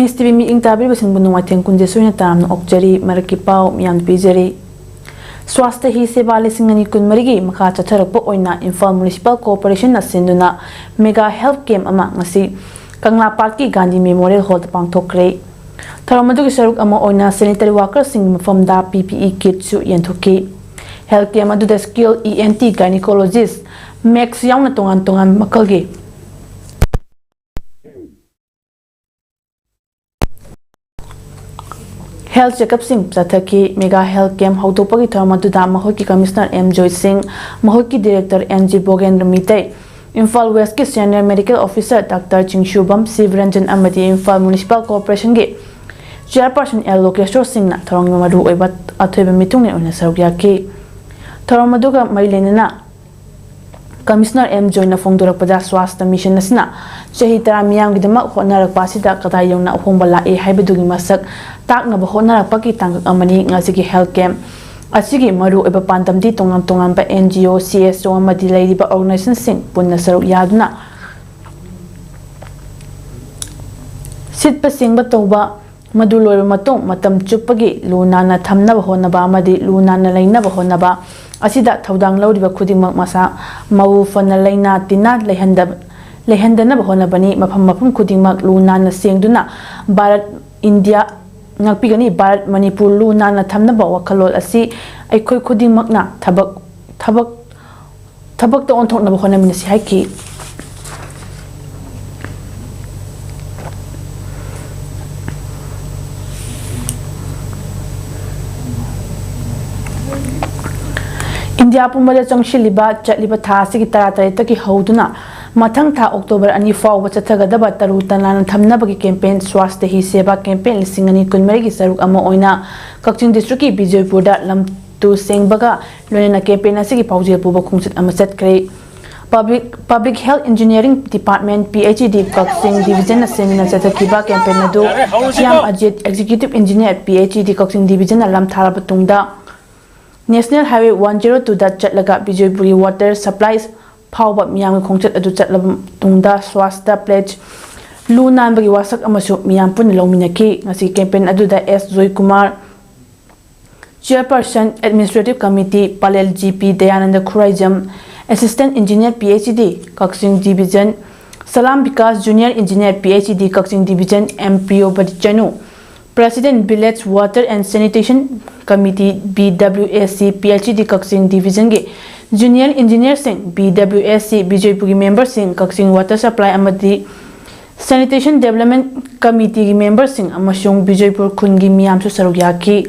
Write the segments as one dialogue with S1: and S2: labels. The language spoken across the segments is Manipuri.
S1: MH TV meeting tabiribasing bunungai thengkunje suina tamna okjari maraki pau miyam pijari Swachhata Hi Seva lisingani kunmarigi makha chatharakpa oina Imphal Municipal Corporation na sinduna mega health camp ama ngasi Kangla Park ki Gandhi Memorial Hall pangthokre Tharamadu ki saruk ama oina sanitary workers sing mafamda PPE kit su yenthoki health camp adu the skill ENT gynecologist max yauna tongan makalgi Health checkup sing Chathaki mega health camp hautopagi tharmatuda mahoki commissioner M Joy Singh mahoki director NG Bogendra Mitay Imphal West ki senior medical officer Dr Chingshubam Sivranjan amadi Imphal Municipal Corporation ge chairperson L Lokeshwar Singh na thorong madu oiba athoiba mitung ne ona sarugya ki thorong maduga mailenana Commissioner M Joy na fongdorak pada swasthya mission nasina chahi tara miyam gidama honarak pasida kadai yongna hongba lae haibedugi masak takna ba honarak paki tangak amani ngasigi health camp asigi maru eba pandamdi tongan ba NGO CSO amadi laidiba organization sing punna saruk yaduna sitpa singba toba madu loiba matung matam chupagi lunana thamnaba honaba amadi lunana lainaba honaba asida thaudang lauriba khudingmak masa mau fana laina tina lehandana bahonabani mafam khudingmak lunana sengduna Bharat India ngakpigani Bharat Manipur lunana thamnaba wakhalol asi aikhoi khudingmakna thabak ta onthokna bahonamina si haiki India pumada changshiliba chatliba tha sigi taratari ki hauduna mathang tha October ani fawba chathagadaba taru tanan thamnabagi campaign Swachhata Hi Seva campaign lisingani kunmari gi saruk ama oina Kaching district ki Bijaypur da lam tu sengbaga loina campaign asigi paujel puba khungsit ama chatkre Public Health Engineering Department PhD Kaching Division Seminar Chathakiba campaign adu Siam Ajit Executive Engineer PhD Kaching Division lam thara batungda National Highway 102 da chatlaga Bijaypuri water supplies phawba miyam khongchat adu chatlaba tungda Swachhata pledge lunan bagi wasak amasu miyam pun lominaki ngasi campaign adu da S Joy Kumar Chairperson Administrative Committee Palel GP Dayananda Khuraijam Assistant Engineer PhD Kaching Division Salam Vikas Junior Engineer PhD Kaching Division MPO Badijanu President Village Water and Sanitation Committee BWSC PhD Kaching Division ge Junior Engineer Singh BWSC Bijaypur member Singh Kaching Water Supply amadi Sanitation Development Committee member Singh amasung Bijaypur khungi miyam su sarugya ki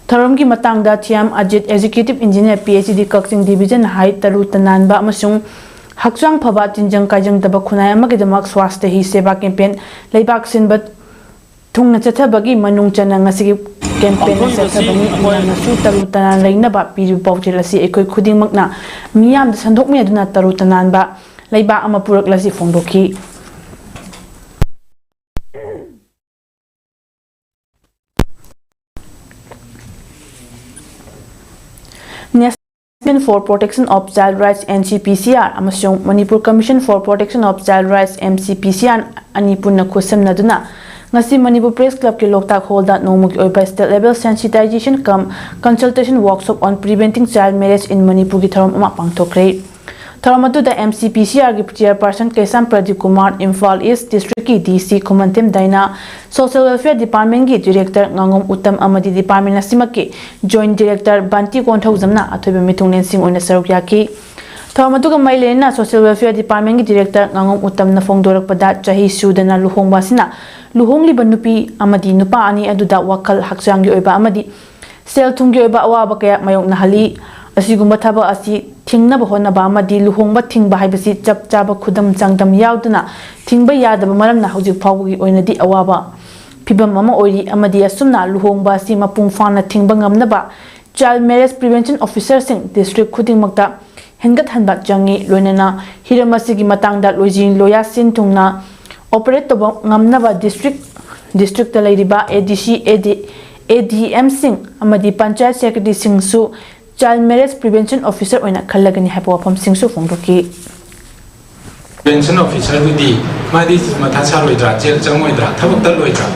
S1: Tharom ki matangda Thiam Ajit Executive Engineer PhD Kaching Division hai taru tananba amasung hakchang phaba tinjang kajang daba khunai amagi damak Swachhata Hi Seva campaign leibak sinbat Thungna chathabagi manung chana ngasigi campaign chathabani na su taru tanan laina ba piru pawchel asi ekoi khudingmakna miyam da sandokme aduna taru tanan ba leiba ama purak lasi fongdoki National for Protection of Child Rights NCPCR amasung Manipur Commission for Protection of Child Rights MCPCR ani punna khosamnaduna ngasi Manipur Press Club ki Loktak Hall da nomuki oiba state level sensitization cum consultation workshop on preventing child marriage in Manipur ki tharom ama pangthokre tharom adu da MCPCR ki chairperson Kesam Pradeep Kumar Imphal East District ki DC Kumantem Daina Social Welfare Department ki Director Ngangom Uttam amadi Department asimaki Joint Director Banti Konthaujamna athoiba mitunglen sing oina sarukya ki Thamatuga mailena Social Welfare Department ki Director Ngangom Uttam na fongdorak pada chahi sudana luhongba sina luhongli banupi amadi nupa ani aduda wakal hakchanggi oiba amadi sel thunggi oiba awaba kaya mayong nahali asigumba thaba asi thingna ba hona ba amadi luhongba thingba haibasi chap chaba khudam changdam yauduna thingba yadaba maramna hojik phawgi oinadi awaba phibam ama oiri amadi asumna luhongba si mapung fana thingba ngamna ba Child Marriage Prevention Officer sing district khudingmakta hengat hanba jangi loinana hiramasi gi matangda loijin loya sin thungna operate to ngamnaba district ta leiriba ADC ADM sing amadi panchayat secretary sing su child marriage prevention officer oina khallagani haipa wafam sing su fongdoki
S2: prevention officer di मादी मथा सारोइद्रा जेल चंगोइद्रा थबक तलोइद्रा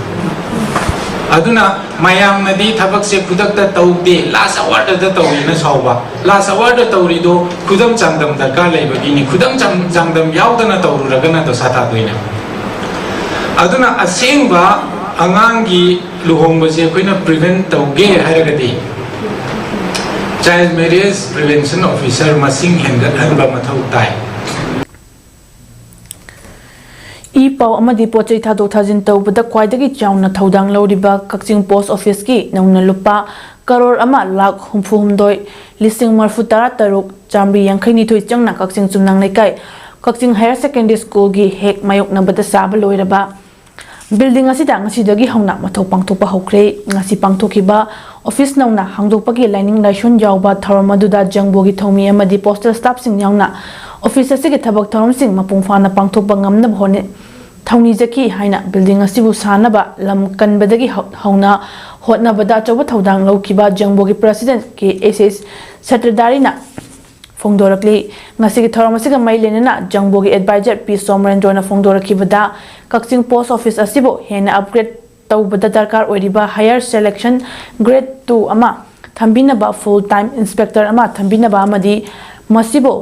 S2: अदुना मयाम नदी थबक से खुदक तौदे लास्ट अवार्ड तौरीना साउबा लास्ट अवार्ड तौरीदो खुदम चांगदम दरकार लेबगिनी खुदम चांगदम यावदना तौरुरगना तो साथा दोइना अदुना असेंबा अंगांगी लुहोंबसे अखोइना प्रिवेंट तौगे हायरगदी चाइल्ड मैरिज प्रिवेंशन ऑफिसर मसिंग हेंगतहनबा मथौ ताई
S1: ई पाव अमदी पोचै थादो थाजिन तौबदा ख्वाइदगी चाउना थौदांग लौरिबा कक्चिंग पोस्ट ऑफिस की नौना लुपा करोड़ अमा लाख हुमफुहुमदोय लिसिंग मरफु तरा तरुक चामरी यांखैनी थोइ चंगना कक्चिंग चुमनांग लेकाय कक्चिंग हायर सेकेंडरी स्कूल की हेक मायोकनबदा साबा लोइरबा बिल्डिंग असिदा ngasi hauna mathau pangthopa hokre ngasi pangthokiba office nauna hangdokpagi lining laishon jawba tharom aduda jangbogi thomi amadi postal staff sing yauna office asigi thabak tharom sing mapungfana pangthokpa ngamna bhone thawni jaki haina building asibu sanaba lam kanbadagi hauna hotnabada choba thodang laukiba jangbogi president ke ss satradari na Fongdorakli ngasi ki thoram asiga mai lenena jangbogi advisor P Somrendra na fongdorakibada Kaching post office asibo hena upgrade tawbada darkar oiriba higher selection grade 2 ama thambinaba full time inspector ama thambinaba amadi masibo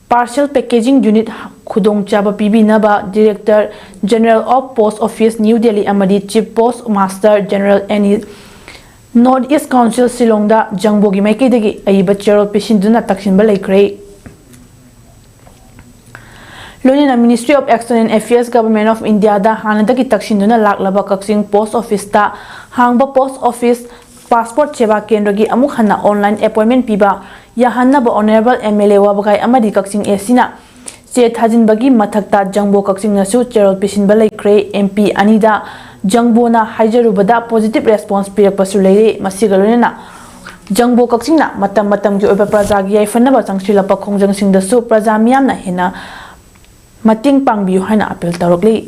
S1: partial packaging unit khudong chaba pibinaba director general of post office New Delhi amadi chief post master general any North East Council Silongda Jangbogi Maikidagi Aiba Chero Pishinduna Taksinba Laikre Lunina Ministry of External Affairs Government of India da Hanadaki Takshinduna Laklaba Kaksing Post Office ta Hangba Post Office Passport Cheba Kendragi Amukhana online appointment piba Yahanaba Honorable MLA Wabagai Amadi Kaksing Esina Che Thajinbagi Mathakta Jangbo Kaksing Nasu Chero Pishinba Laikre MP Anida Jangbona Haijarubada positive response pirakpasu leire masigalunena Jangbo Kaksingna matam ki oiba prajagi yaifanaba changsilapa khongjang singdasu praja miyamna hena mating pangbiu haina appeal tawrokli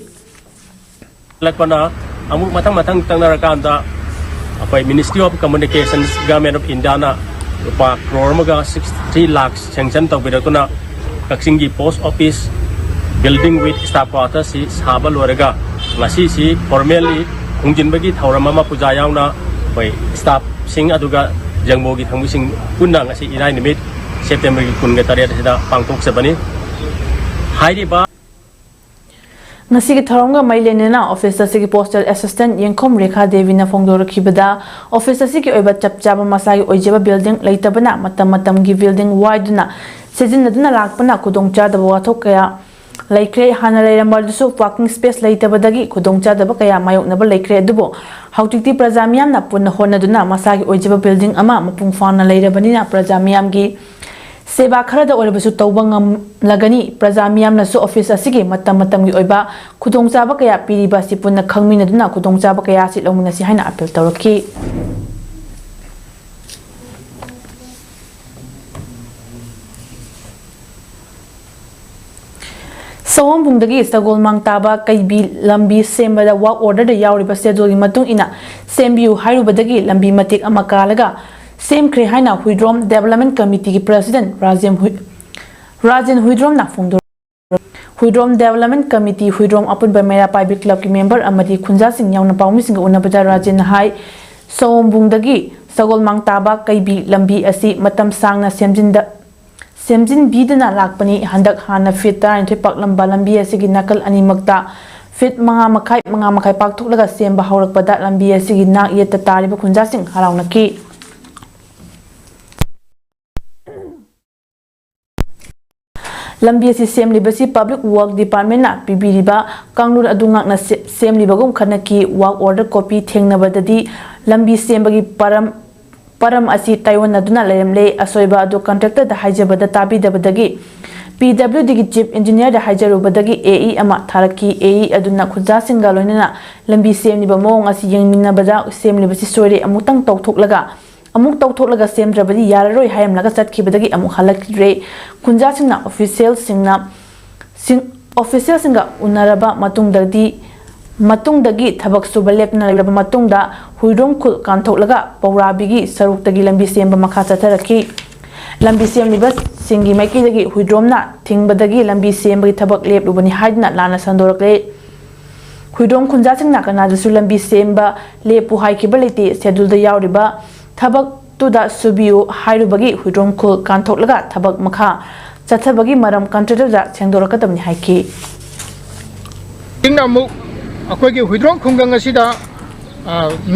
S3: lakpana amuk matang tangnarakanda apai Ministry of Communications Government of India na pa crore 63 lakhs sanction tawbirakuna Kaksingi post office building with staff quarters si saba loraga ngasi si formally hungjinbagi thauramama puja yauna bai staff sing aduga jangbogi thangbi sing punna ngasi irai nimit September ki kunga tariat sida pangtok sabani hairiba
S1: ngasi ki tharonga mailenena office asigi postal assistant yengkhom rekha devi na fongdorakibada office asigi oiba chapchaba masagi oijeba building leitabana matam gi building wide na sejinaduna lakpana kudongcha da wathok kaya Laikre hana leiramardusu parking space leitabadagi khudongchadaba kaya mayoknaba laikre adubo hautikti prajamiyam na punna honaduna masagi oijiba building ama mapungfana leirabanina prajamiyam gi seba kharada oibasu tawbangam lagani prajamiyam nasu office asigi matam gi oiba khudongchaba kaya piriba si punna khangminaduna khudongchaba kaya si lomuna si haina appeal tawraki Sawambungdagi Sagol Mangtaba Kaibi Lambi Sembada Walk Order the Yauriba Sedoli Matung ina Sembiu Hairubadagi Lambi Matik Amakalaga Sem Krehaina Huidrom Development Committee President Rajan Huidrom na Fungdo Huidrom Development Committee Huidrom upon by Meira Paibeesing Club member Amadi Kunja Singh Yauna Paumising Unabada Rajan Hai Sawambungdagi Sagol Mangtaba Kaibi Lambi Asi Matam Sangna Semjin bidana lakpani handak hana fit taranthoi paklamba lambi asigi nakal animakta fit manga makai pakthuklaga semba haurakpada lambi asigi nak yeta tariba khunjasing haraunaki lambi asi semlibasi public work department na pibiriba kanglur adungak na semlibagum khanaki work order copy thengnabadadi lambi sembagi Param asi Taiwan naduna leremle asoiba adu contractor da haijabada tabidabadagi PWD gi chief engineer da haijarubadagi AE ama tharaki AE aduna khunja singa loinana lambi semni ba mong asi yengminna bada semni basi story amutang tawthoklaga semdrabadi yararoi hayam laga chatkibadagi amu halakre khunja singna official singa unaraba matungdagi thabak suba lepna leba matungda huidrom khul kantholaga pawrabigi saruktagi lambi semba makha chatharaki lambi semliba singi maiki dagi huidromna thingbadagi lambi sembagi thabak leplubani haidna lana sandorakle huidrom khunja singna kanadasu lambi semba lepu haikhiba leti schedule da yauriba thabak tuda subiu hairubagi huidrom khul kanthoklaga thabak makha chathabagi maram contractor da sengdorakadamni haiki
S4: tingna mu akhoi gi huidrom khungang asida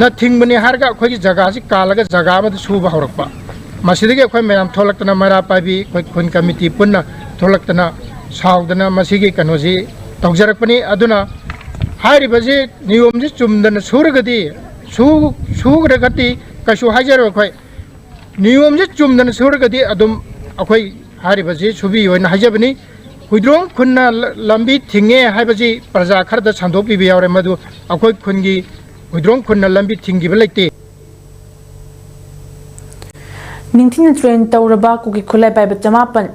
S4: nothing bani harga akhoi gi jaga si kalaga jaga ma suba horakpa masidagi akhoi mayam tholaktana Meira Paibi akhoi khun committee punna tholaktana saudana masigi kanoji tawjarakpani aduna hairibaji niyom ji chumdana suragadi sugragati kasu hajar akhoi niyom ji chumdana suragadi adum akhoi hairibaji subi yoina hajabani huidrom khunna lambi thinge haibaji praja kharda chandop bi yawre madu akhoi khungi huidrom khunna lambi thingi belate
S1: Ningtin train tauraba kuki khulai pai bachamapan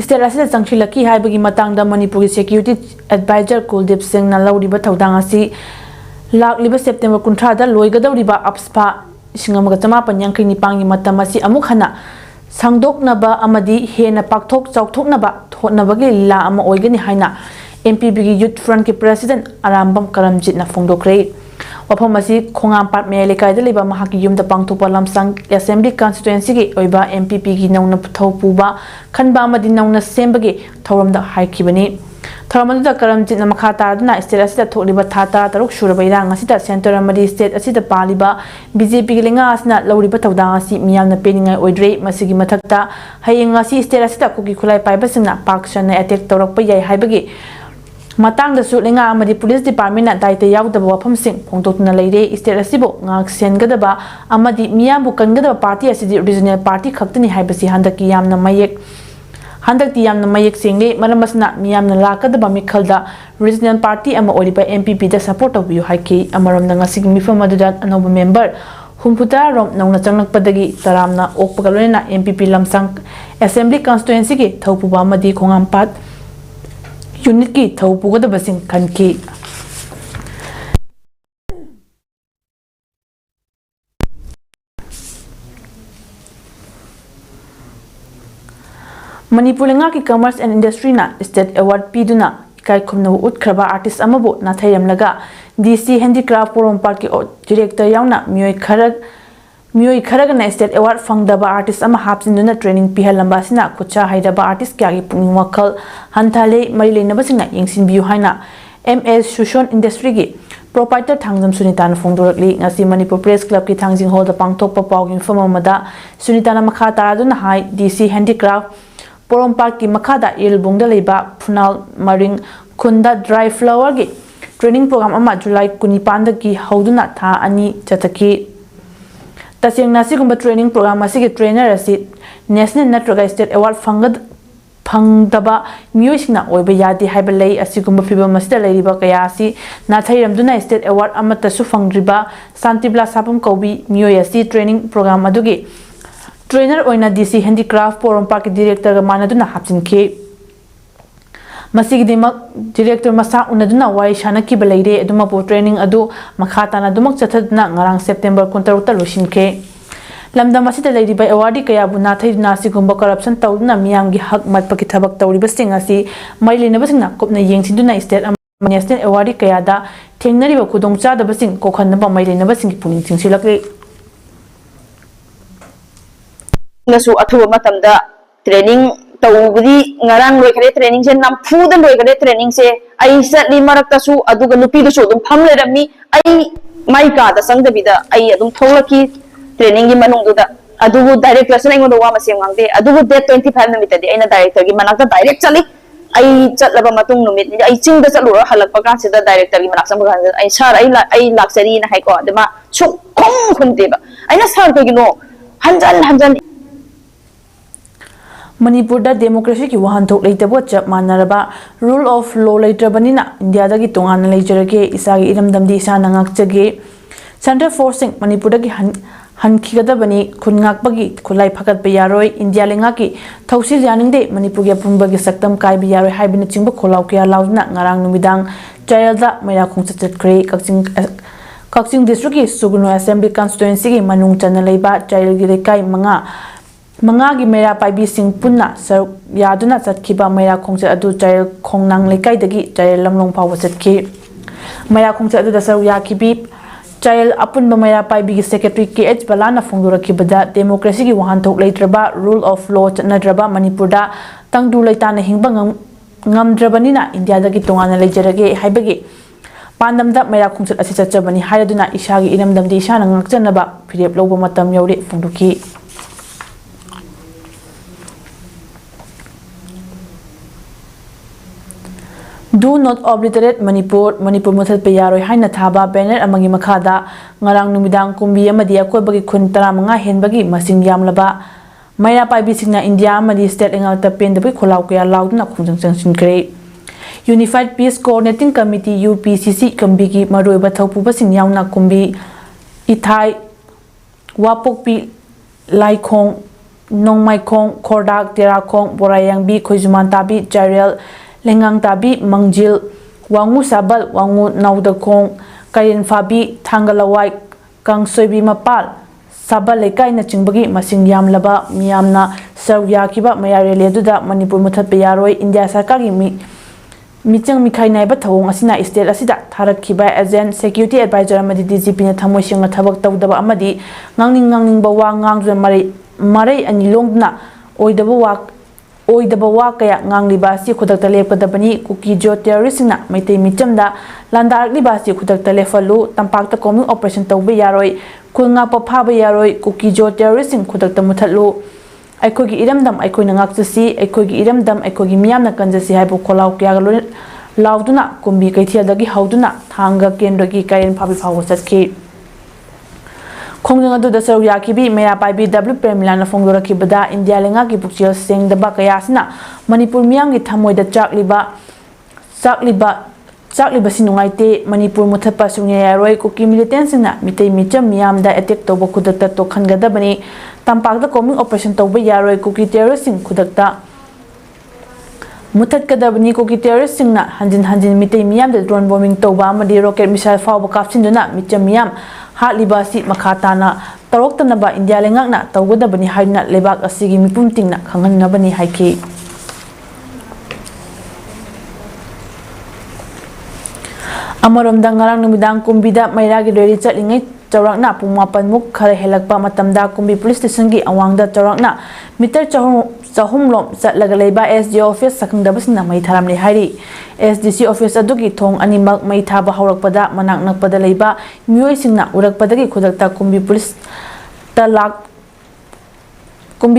S1: state asida changshilaki haibagi matangda Manipur security advisor Kuldip Singh na lauriba thaudang asi lakliba September 30 da loigadawriba apspa singamaga chamapan yankri nipangi matam asi amuk hana sangdoknaba amadi hena pakthok chauthoknaba thotnabagi la ama oigani haina MPB gi youth front ki president Arambam Karamjit na phongdokre wafam asi khongam pat me lekai da liba mahaki yumda pangthopa lamsang assembly constituency gi oiba MPP gi nauna thopuba khanba amadi nauna sembagi thoramda haikibani thoramda Karamjit na makha tadna state asida tholiba thata taruk shuraba irang asida center amadi state asida paliba BJP gi lenga asna lauriba tawdang asi miyamna peningai oidre masigi mathakta hayeng asi state asida kuki khulai paibasingna pakshan na attack torakpa yai haibagi matang da su lenga amadi police department na daite yaudaba wafam sing phongtokna leire state asibo ngak sengadaba amadi miyambu kangadaba party asidi regional party khaktani haibasi handaki yamna mayek handakti yamna mayek single maramasna miyamna lakadaba mikhalda regional party ama oriba MPP da support of you haiki amaram na ngasig mifam aduda anoba member humputa rom nauna changnakpadagi taramna okpagalona MPP lamsang assembly constituency gi thaupuba amadi khongampat unit ki thaupugadaba sing khanki Manipur lenga ki commerce and industry na state award piduna kai khumna utkraba artist amabu na thairam laga DC handicraft forum park ki director yauna mioi kharag na state award fangdaba artist ama hapsinduna training pihalamba sina kucha haidaba artist kya gi punging wakhal hanthale mari leinaba singna yengsin biu haina MS Sushon industry gi proprietor thangdam Sunita na phongdorakli ngasi Manipur press club ki thangjing hall da pangthokpa pawgin famamada Sunita na makha taraduna hai DC handicraft forum park ki makhada ilbungda leiba phunal maring khunda dry flower gi training program ama July 19 da ki hauduna tha ani chataki tasengna sigumba training program asigi trainer asi national natraga state award phangdaba miyoisina oiba yadi haiba lei asigumba fiba masida leiriba kaya asi na thairamduna state award amata su phangriba santibla sapum kobi miyoy asi training program adugi trainer oina DC handicraft forum park director ga manaduna hapsinki masigi dimak director masa unaduna wai shanaki baleire aduma po training adu makhata na dumak chathadna ngarang September 16 ta losinke lamda masida leiri bai award kaya buna thaidna sigumba corruption tawduna miyam gi hak matpa ki thabak tawriba sing asi mailina basingna kopna yengsiduna state national award kaya da thengnari ba khudongcha da basing kokhanna ba mailina basing puning chingsilakre
S5: nasu athuba matamda training tawbudi ngarang loi khare training se namfuda loi khare training se ai satli marakta su aduga nupi du su dum phamle rami ai mai ka da sangdabida ai adum tholaki training gi manung duda adugu director se ngai wa masem ngangde adugu date 25 numit de aina director gi manakta direct chali ai chatlaba matung numit ni ai chingda chalu halakpa ka se da director gi manak sam ga ai sar ai laksari na hai ko adama su khom khunte ba aina sar ko gi no hanjan
S1: Manipur da democracy ki wahanthok leitabo chap manaraba rule of law leitrabanina India da gi tongana leijarage isagi iramdamdi isa nangakjage Center forcing Manipur da gi hankigadabani khungakbagi khulai phakat ba yaroi India lenga ki thausil yaningde Manipur gi pumba gi saktam kai bi yaroi haibina chingba kholau kya laudna ngarang numidang trial da Meira khungchatkre Kakching district ki Sugnu assembly constituency gi manung chana leiba trial gi lekai manga Mangagi Meira Paibeesing punna saruk yaduna chatkhiba Meira khongchat adu Chairel khongnang lekaidagi Chairel lamlong phawa chatki Meira khongchat adu da saruk yakhibi Chairel apunba Meira Paibegi Secretary KH Balana phongdorakibada democracy gi wahanthok leitraba rule of law chatnadraba Manipurda tangdu leitana hingba ngamdrabanina India dagi tongana leijarage haibagi Pandamda Meira khongchat asi chatchabani haraduna ishagi inamdamdi ishana ngakchanaba phirep loba matam yauri phongduki Do not obliterate Manipur Muthal Payaroi Haina Thaba Banner Amangi Makada Ngarang Numidang Kumbi Amadi Akobagi Kun Taramanga Henbagi Masing Yamlaba Meira Paibeesing na India Amadi State Engalta Pen the Kolau Kaya Loudna Kunjang Grey Unified Peace Coordinating Committee UPCC Kambigi Maroi Bataupu Basing Yauna Kumbi Ithai Wapokpi Laikong Nongmaikong Kordak Terakong Borayang Bi Koizuman Tabi Jarel Lengang Tabi Mangjil Wangu Sabal Wangu Naudakong Kayin Fabi Thangalawai Kang Soibi Mapal Sabal Lekai na Chingbagi Masing Yamlaba Miyamna Sarya Kiba Mayare Leduda Manipur Muthal Payaroi India Sarkari Michang Mikai Naiba Thawong Asina Estate Asida Tharak Kiba Agent Security Advisor Amadi DGP na Thamoi Singna Thabak Tawdaba Amadi Ngangning Bawa Ngangzwa Marai Anilongna Oidaba wa kaya ngangliba si khudakta lepkadabani kuki jo terroristsingna maitai michamda landarakliba si khudakta lefalu tampakta combing operation tawbe yaroi khulnga paphaba yaroi kuki jo terroristsing khudakta muthatlu aikogi iramdam aikoina ngakchasi aikogi iramdam aikogi miyamna kanjasi haibo kholaw kya lauduna kumbi kaithiadagi hauduna thanga kendragi kayen phabi phawo chatki Khongjang adu da saruk yakhibi Meira Paibe W Premilana phongdorakibada India lenga ki pukchil sengdaba kayasina Manipur miyam gi thamoida chakliba sinungaite Manipur muthapa sungyaroi kuki militants na mitei micham miyam da attack toba khudakta to khangadabani tampakta combing operation toba yaroi kuki terrorist sing khudakta Muthat kadabani kuki terrorist sing na hanjin mitei miyam da drone bombing toba amadi rocket missile fawba kapsinduna micham miyam Libasi Makatana Taroktanaba India Lengakna Tawgadabani Haina Lebak Asigi Mipuntingna Kanganabani Haiki Amarom Dangarang Numidang Kumbida Meira gi Reli Chatlingai Chawrakna Pumapan Muk Khare Helakpa Matamda Kumbi Police Station gi Awangda Chawrakna Mitar Chahumlom Chatlaga Leiba SDC Office Sakangdabasina Mai Tharamli Hairi SDC Office adugi thong animak mai thaba haurakpada manak nakpada leiba mioi singna urakpadagi khudakta Kumbi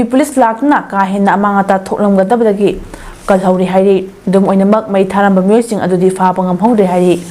S1: Police lakna ka henna amangata thoklamgadabadagi kalhauri hairi dum oinamak mai tharamba mioi sing adudi fa pangam hongre hairi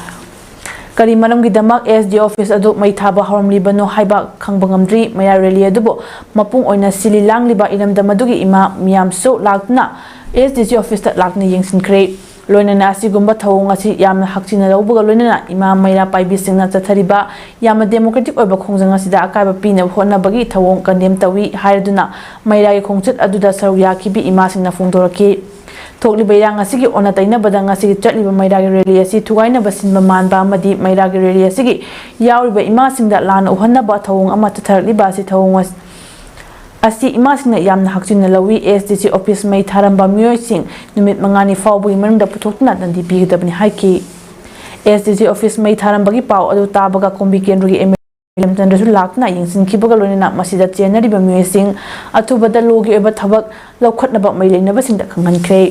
S1: Kari maramgi damak SDC Office adu mai thaba hauramli bano haiba khangbangamdri Meira rally adubo mapung oina sililang liba iramdamadugi ima miyamso lakna SDC Office ta lakna yengsinkhre Loinana asigumba thawong asi yamna hakchina lawbuga loinana Ima Meira Paibeesing na chathariba yamna democratic oiba khongjang asida akaiba pina hotnabagi thawong condemn tawi hairaduna Meira gi khongchat aduda saruk yakhibi ima singna phongdoraki thokliba irang asigi ona tainabada asigi chatliba Meira gi rally asi thugaina basinba manba amadi Meira gi rally asigi yauriba ima singda lana uhannaba thawong ama chatharliba asi thawong Asi imasingna yamna hakchina lawi SDC Office mai tharamba mioi sing numit mangani fawbagi manungda puthokna dandi bigdabni haiki SDC Office mai tharambagi pau adu tabaga kombi kendrugi emelam chandrasu lakna yingsin khibaga loina masida chenariba mioi sing athubada logi eba thabak laukhatnaba mai leinaba singda khangankhre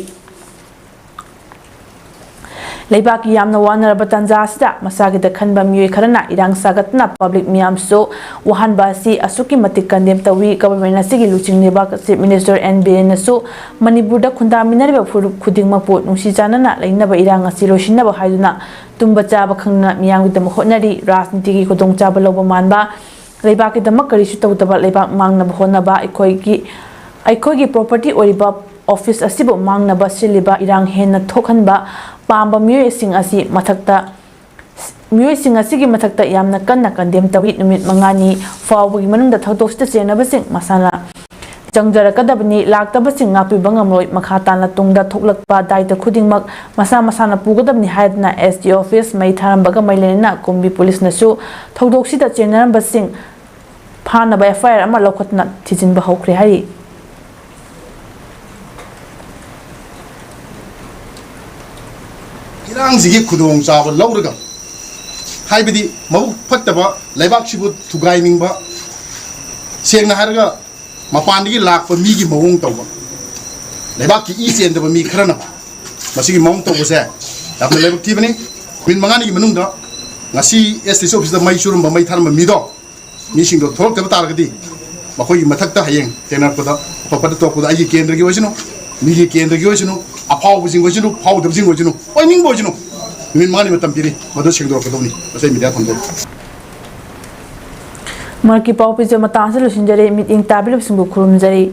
S1: Leibaki yamna wanaraba tanjasida masagida khanba mioi kharana irang sagatna public miyamso wahan basi asuki matik kandem tawi government asigi luchingneba chief minister NBN nasu Manipurda khundaminariba khudingmapu nungsi chanana leinaba irang asi losinaba haiduna tumba chaba khangna miyangidam hotnari rajnitigi khodong chaba loba manba leibaki damak karisu tawdaba leibak mangnaba honaba aikogi property oriba office asibo mangnaba siliba irang henna thokhanba Pamba mioi sing asi gi mathakta yamna kanna kandem tawi numit mangani fawbagi manungda thautoksita chenabasing masana changjarakadabni laktabasing ngapi bangamloi makhatana tungda thoklakpa daita khudingmak masana pugadabni haidna SDC Office mai tharambaga mailena Kumbi Police nasu thaudoksita chenarambasing phana ba FIR ama lokhatna thijinba hokre hari
S6: ꯍꯛꯆꯥꯡꯁꯤꯒꯤ ꯈꯨꯗꯣꯡꯆꯥꯕ ꯂꯧꯔꯒ ꯍꯥꯏꯕꯗꯤ ꯃꯕꯨꯛ ꯐꯠꯇꯕ ꯂꯩꯕꯥꯛꯁꯤꯕꯨ ꯊꯨꯒꯥꯏꯅꯤꯡꯕ ꯁꯦꯡꯅ ꯍꯥꯏꯔꯒ ꯃꯄꯥꯟꯗꯒꯤ ꯂꯥꯛꯄ ꯃꯤꯒꯤ ꯃꯑꯣꯡ ꯇꯧꯕ ꯂꯩꯕꯥꯛꯀꯤ ꯏ ꯆꯦꯟꯗꯕ ꯃꯤ ꯈꯔꯅ ꯃꯁꯤꯒꯤ ꯃꯑꯣꯡ ꯇꯧꯕꯁꯦ ꯌꯥꯝꯅ ꯂꯥꯏꯕꯛ ꯊꯤꯕꯅꯤ ꯅꯨꯃꯤꯠ 5ꯅꯤꯒꯤ ꯃꯅꯨꯡꯗ ngasi STC office da mai churum ba mai tharma mido mi sing do thorok taba targadi makoi mathak ta hayeng tenar pada papada to pada ai kendra gi wajinu mi gi kendra gi wajinu aphau bujing wajinu phau dab jing wajinu oi ning wajinu min mani matam piri madu sing do ko doni asai media thon do
S1: Marki pau pije mata se lusin jare meeting tabil singbu khurum jare